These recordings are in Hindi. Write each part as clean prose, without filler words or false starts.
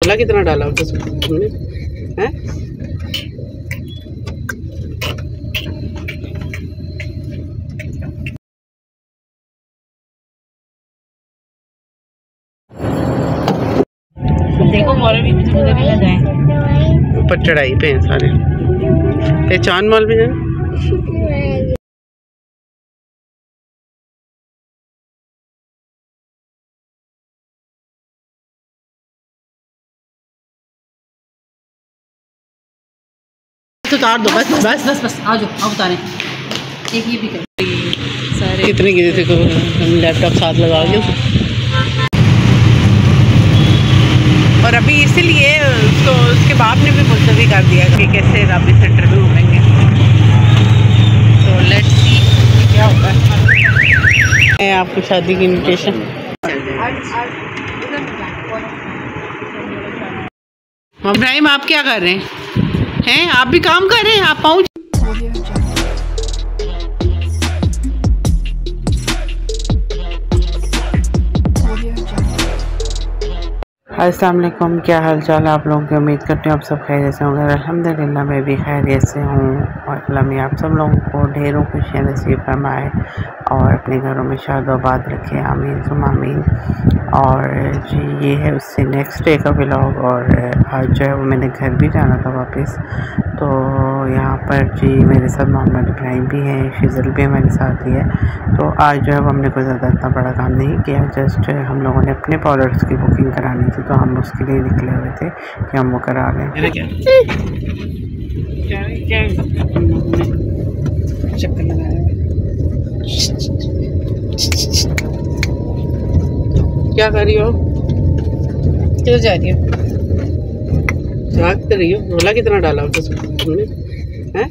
रोला कितना डाला तुमने हैं? देखो मॉल भी मुझे भी लगा है, ऊपर चढ़ाई पे हैं सारे। पहचान मॉल भी जाए। उतार दो बस बस बस बस आ जाओ, अब उतारें। एक ये भी कर सारे कितने गिरे थे, हम लैपटॉप साथ लगा के। और अभी इसीलिए तो उसके बाप ने भी मुलतवी कर दिया कि कैसे राबी सेंटर में घूमेंगे। तो लेट्स सी क्या होता है। आपको शादी की इनविटेशन। इब्राहिम आप क्या कर रहे हैं? आप भी काम कर रहे हैं? आप पहुँच। अस्सलाम वालेकुम, क्या हाल चाल है आप लोगों की। उम्मीद करती हूँ आप सब खैरियत से होंगे। अल्हम्दुलिल्लाह मैं भी खैरियत से हूँ और अल्लाह में आप सब लोगों को ढेरों खुशियाँ नसीब फरमाए और अपने घरों में शाद आबाद रखे। आमीन सुम आमीन। और जी ये है उससे नेक्स्ट डे का व्लॉग। और आज जो है वो मैंने घर भी जाना था वापस। तो यहाँ पर जी मेरे साथ मोहम्मद इब्राहिम भी हैं, शिज़ल भी हमारे साथ ही है। तो आज जो है वो हमने कोई ज़्यादा इतना बड़ा काम नहीं किया, जस्ट हम लोगों ने अपने पाउडर्स की बुकिंग करानी थी, तो हम उसके लिए निकले हुए थे कि हम वो करा लें। चक्कर लगाया, क्या कर रही हो? किधर जा रही हो? भाग रही हो? रोला कितना डाला तुमने हैं?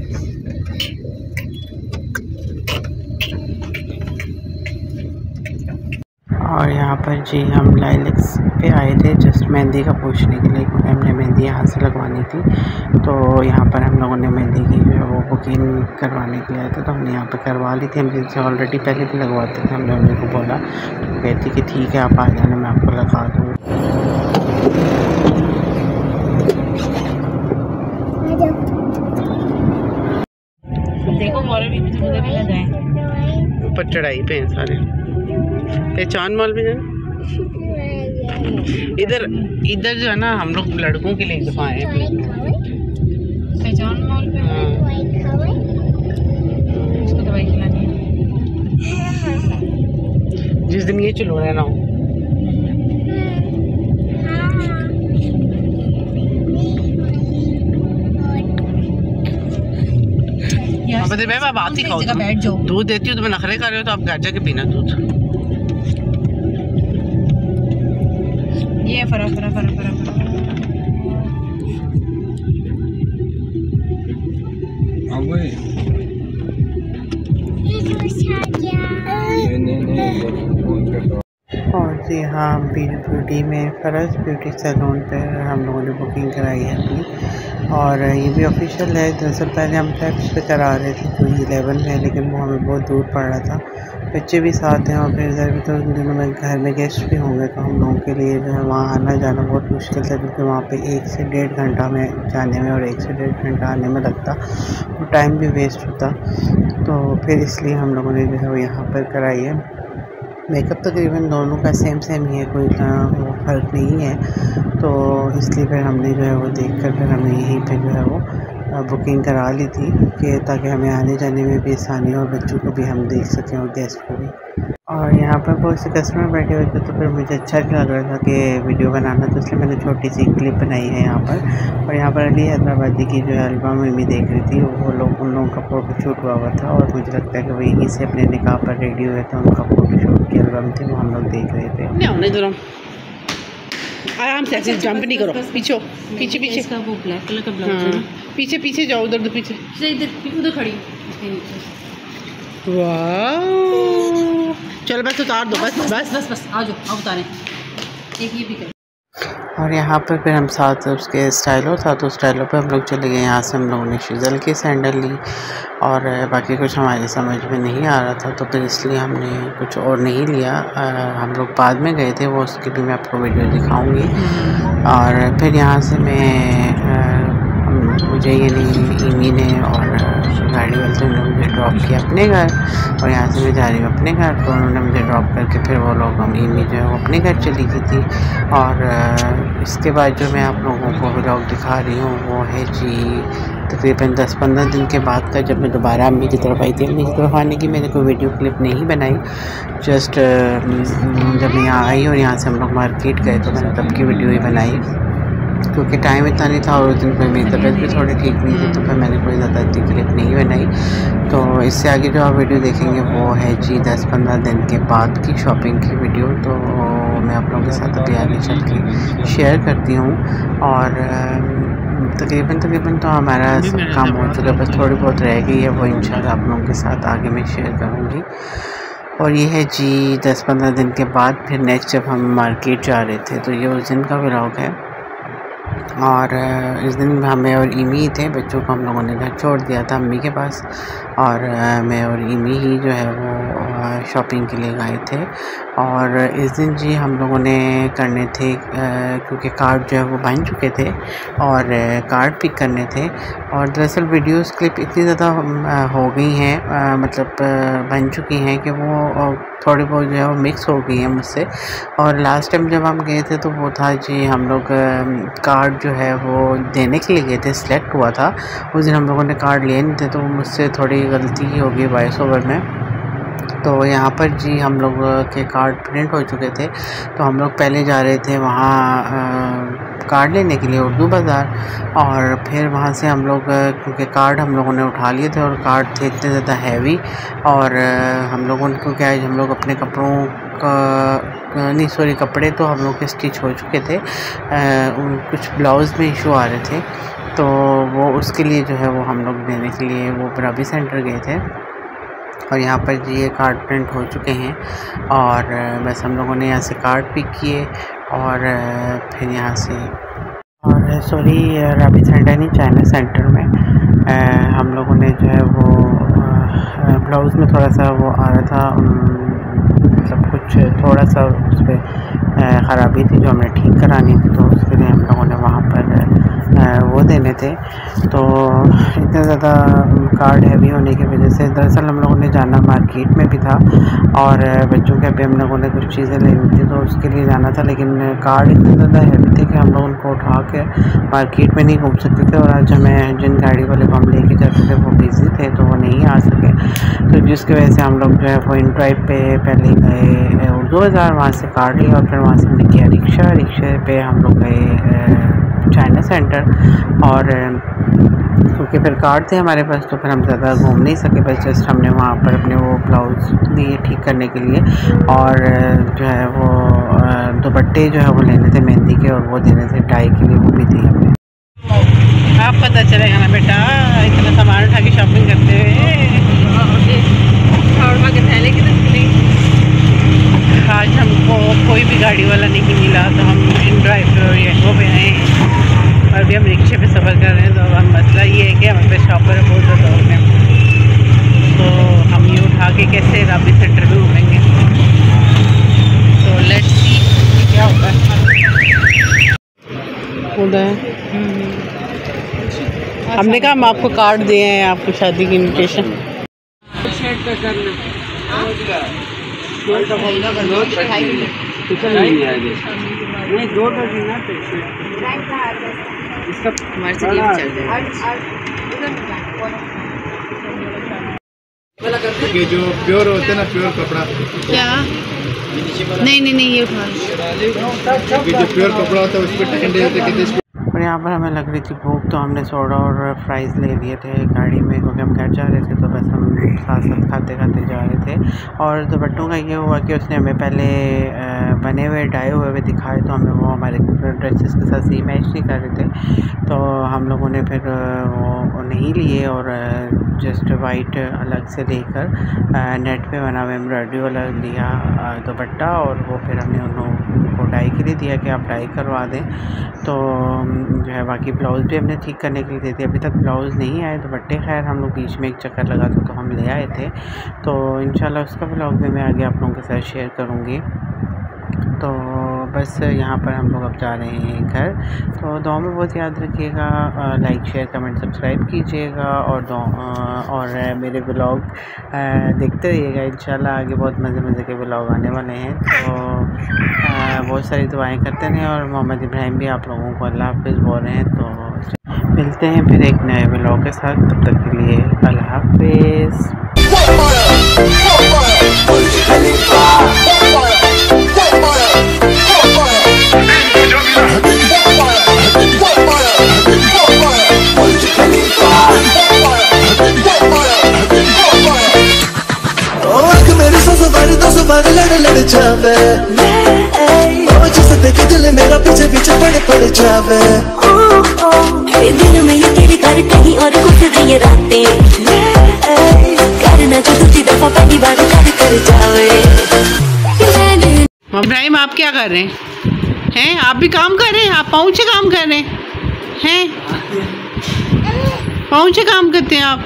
और यहाँ पर जी हम लाइलेक्स पे आए थे जस्ट मेहंदी का पूछने के लिए, क्योंकि हमने मेहंदी यहाँ से लगवानी थी। तो यहाँ पर हम लोगों ने मेहंदी की जो है वो बुकिंग करवाने के लिए आए थे, तो हमने यहाँ पर करवा ली थी। हम जिनसे ऑलरेडी पहले भी लगवाते थे, हमने उनको बोला तो कहती कि ठीक है आप आ जाना, मैं आपको लगा दूँ। देखो मॉल भी मुझे भी लगा है, ऊपर चढ़ाई पे हैं सारे। पहचान मॉल भी जाए। इधर इधर जो है ना हम लोग लड़कों के लिए दुकान है पहचान मॉल पे। इसको दवाई खिलानी है जिस दिन ये चलो रहना हो। मैं बात ही खाओ, बैठ जाओ। दूध देती हूँ तो मैं नखरे कर रहे हो, तो आप घर जाके पीना दूध। ये फरा फरा फरा फरा और जी हाँ ब्यूटी में फ़रज़ ब्यूटी सैलून पे हम लोगों ने बुकिंग कराई है अपनी। और ये भी ऑफिशियल है। दरअसल पहले हम फ्लैक्स पे करा रहे थे जो 11 में, लेकिन वो हमें बहुत दूर पड़ रहा था, बच्चे भी साथ हैं और फिर इधर भी तो इन दिनों में घर में गेस्ट भी होंगे, तो हम लोगों के लिए जो है वहाँ आना जाना बहुत मुश्किल था, क्योंकि वहाँ पे 1 से 1.5 घंटा में जाने में और 1 से 1.5 घंटा आने में लगता, तो टाइम भी वेस्ट होता। तो फिर इसलिए हम लोगों ने जो है वो यहाँ पर कराई है। मेकअप तकरीबन दोनों का सेम ही है, कोई इतना वो फ़र्क नहीं है। तो इसलिए फिर हमने जो है वो देख कर फिर हमने यहीं पे जो है वो बुकिंग करा ली थी कि ताकि हमें आने जाने में भी आसानी और बच्चों को भी हम देख सकें और गेस्ट को भी। और यहाँ पर बहुत से कस्टमर बैठे हुए थे, तो फिर मुझे अच्छा लग रहा था कि वीडियो बनाना, तो इसलिए मैंने छोटी सी क्लिप बनाई है यहाँ पर। और यहाँ पर अली हैदराबादी की जो एल्बम में भी देख रही थी, वो लोग उन लोगों का फ़ोटो शूट हुआ था, और मुझे लगता है कि वो यहीं से अपने निकाह पर रेडी हुए थे, उनका फ़ोटो शूट की एल्बम थी, वो हम लोग देख रहे थे। आराम से ऐसे जंप नहीं करो, पीछे पीछे पीछे इसका वो ब्लैक कलर का ब्लाउज है ना, पीछे पीछे जाओ, उधर उधर पीछे इधर उधर खड़ी। वाह चल बस उतार दो बस बस बस बस आ जाओ, अब उतारें। एक ये भी कर और यहाँ पर फिर हम साथ उसके स्टाइलो था तो स्टाइलो पे हम लोग चले गए। यहाँ से हम लोगों ने शिजल की सैंडल ली और बाकी कुछ हमारी समझ में नहीं आ रहा था तो फिर इसलिए हमने कुछ और नहीं लिया। हम लोग बाद में गए थे, वो उसकी भी मैं आपको वीडियो दिखाऊंगी। और फिर यहाँ से मुझे ये इमी ने और गाड़ी वाले ने मुझे ड्रॉप किया अपने घर और यहाँ से मैं जा रही हूँ अपने घर। तो उन्होंने मुझे ड्रॉप करके फिर वो लोग इमी जो है वो अपने घर चली गई थी। और इसके बाद जो मैं आप लोगों को व्लॉग दिखा रही हूँ वो है जी तकरीबन 10-15 दिन के बाद का, जब मैं दोबारा अम्मी की तरफ आई थी। अम्मी की तरफ आने की मैंने कोई वीडियो क्लिप नहीं बनाई, जस्ट जब मैं यहाँ आई और यहाँ से हम लोग मार्केट गए तो मैंने तब की वीडियो ही बनाई, क्योंकि टाइम इतना नहीं था और उस दिन पर मेरी तबीयत भी थोड़ी ठीक नहीं थी तो फिर मैंने कोई ज़्यादा इतनी क्लिप नहीं बनाई। तो इससे आगे जो आप वीडियो देखेंगे वो है जी 10-15 दिन के बाद की शॉपिंग की वीडियो। तो मैं आप लोगों के साथ अभी आगे चल के शेयर करती हूँ। और तकरीबन तो हमारा सब काम हो चुका है, बस थोड़ी बहुत रह गई है, वो इंशाल्लाह आप लोगों के साथ आगे मैं शेयर करूँगी। और ये है जी 10-15 दिन के बाद फिर नेक्स्ट जब हम मार्केट जा रहे थे तो ये उस दिन का व्लॉग है। और इस दिन हमें और इमी थे, बच्चों को हम लोगों ने घर छोड़ दिया था अम्मी के पास और मैं और इमी ही जो है वो शॉपिंग के लिए गए थे। और इस दिन जी हम लोगों ने करने थे क्योंकि कार्ड जो है वो बन चुके थे और कार्ड पिक करने थे। और दरअसल वीडियोस क्लिप इतनी ज़्यादा हो गई हैं, मतलब बन चुकी हैं कि वो थोड़ी बहुत जो है वो मिक्स हो गई हैं मुझसे। और लास्ट टाइम जब हम गए थे तो वो था जी हम लोग कार्ड जो है वो देने के लिए गए थे, सिलेक्ट हुआ था उस दिन हम लोगों ने कार्ड लिए नहीं थे, तो मुझसे थोड़ी गलती हो गई वॉइस ओवर में। तो यहाँ पर जी हम लोग के कार्ड प्रिंट हो चुके थे तो हम लोग पहले जा रहे थे वहाँ कार्ड लेने के लिए उर्दू बाज़ार। और फिर वहाँ से हम लोग क्योंकि कार्ड हम लोगों ने उठा लिए थे और कार्ड थे इतने ज़्यादा हैवी और हम लोगों को क्या है, हम लोग अपने कपड़ों का नहीं सॉरी कपड़े तो हम लोग के स्टिच हो चुके थे, कुछ ब्लाउज़ में इशू आ रहे थे तो वो उसके लिए जो है वो हम लोग देने के लिए वो बराबी सेंटर गए थे। और यहाँ पर जी ये कार्ड प्रिंट हो चुके हैं और बस हम लोगों ने यहाँ से कार्ड पिक किए और फिर यहाँ से और सॉरी रबी सेंटर नहीं चाइना सेंटर में हम लोगों ने जो है वो ब्लाउज़ में थोड़ा सा वो आ रहा था, मतलब कुछ थोड़ा सा उस पर ख़राबी थी जो हमें ठीक करानी थी, तो उसके लिए हम लोगों ने वहाँ पर वो देने थे। तो इतना ज़्यादा कार्ड हैवी होने की वजह से दरअसल हम लोगों ने जाना मार्केट में भी था और बच्चों के भी हम लोगों ने कुछ चीज़ें लेनी थी तो उसके लिए जाना था, लेकिन कार्ड इतने ज़्यादा हैवी थे कि हम लोग उनको उठा के मार्केट में नहीं घूम सकते थे। और आज हमें जिन गाड़ी वाले को हम लेके जाते थे वो बिज़ी थे तो वो नहीं आ सके, तो जिसकी वजह से हम लोग जो है वो इन ड्राइव पे पहले गए उर्दू बाज़ार, वहाँ से कार्ड लिया और फिर वहाँ से हमने किया रिक्शे पे हम लोग गए चाइना सेंटर। और क्योंकि फिर कार्ड थे हमारे पास तो फिर हम ज़्यादा घूम नहीं सके, बस जस्ट हमने वहाँ पर अपने वो ब्लाउज़ लिए ठीक करने के लिए और जो है वो दुपट्टे जो है वो लेने थे मेहंदी के और वो देने थे टाई के लिए, वो भी दी हमने। आप पता चलेगा ना बेटा इतना सामान उठा के शॉपिंग करते हुए के थैले की आज हमको कोई भी गाड़ी वाला नहीं मिला तो हम इन ड्राइव पे और ये पे आए और भी हम रिक्शे पे सफ़र कर रहे हैं। तो अब हम मसला ये है कि हमारे पे शॉपर बहुत ज़्यादा हो गए, तो हम ये उठा के कैसे रबी सेंटर में घूमेंगे, तो लेट्स सी क्या होता है। उधर हमने कहा हम आपको कार्ड दिए हैं आपको शादी की इन्विटेशन नहीं 2 ये जो प्योर होते हैं ना, प्योर कपड़ा क्या नहीं ये जो प्योर कपड़ा होता है उस पर ठंडे होते। और यहाँ पर हमें लग रही थी भूख तो हमने सोडा और फ्राइज़ ले लिए थे गाड़ी में, क्योंकि हम घर जा रहे थे तो बस हम साथ साथ खाते खाते जा रहे थे। और दुपट्टों का ये हुआ कि उसने हमें पहले बने हुए डाए हुए दिखाए तो हमें वो हमारे ड्रेसेस के साथ सी मैच नहीं कर रहे थे, तो हम लोगों ने फिर वो नहीं लिए और जस्ट वाइट अलग से लेकर नेट पे बना हुआ एम्ब्रॉयडरी वाला लिया दुपट्टा और वो फिर हमने उन्होंने उनको डाई के लिए दिया कि आप डाई करवा दें। तो जो है बाकी ब्लाउज़ भी हमने ठीक करने के लिए दे दिया। अभी तक ब्लाउज़ नहीं आए, दुपट्टे खैर हम लोग बीच में एक चक्कर लगा था तो हम ले आए थे। तो इंशाल्लाह उसका ब्लॉग भी मैं आगे आप लोगों के साथ शेयर करूँगी। तो बस यहाँ पर हम लोग अब जा रहे हैं घर। तो दुआ में बहुत याद रखिएगा, लाइक शेयर कमेंट सब्सक्राइब कीजिएगा और मेरे ब्लॉग देखते रहिएगा। इंशाल्लाह आगे बहुत मज़े के ब्लॉग आने वाले हैं। तो बहुत सारी दुआएं करते रहें। और मोहम्मद इब्राहिम भी आप लोगों को अल्लाह हाफ़िज़ बोल रहे हैं। तो मिलते हैं फिर एक नए ब्लॉग के साथ, तब तक के लिए अल्लाह हाफ़िज़। लड़ जावे जिसे देखे दिल मेरा पीछे पड़ जावे। दिन में ये तेरी कर कहीं और गुजर ये रातें करना जो दूसरी दफा पहली बार कर जावे। इब्राहिम आप क्या कर रहे हैं? आप भी काम कर रहे हैं? आप पाँव से काम कर रहे हैं? पाँव से काम करते हैं आप?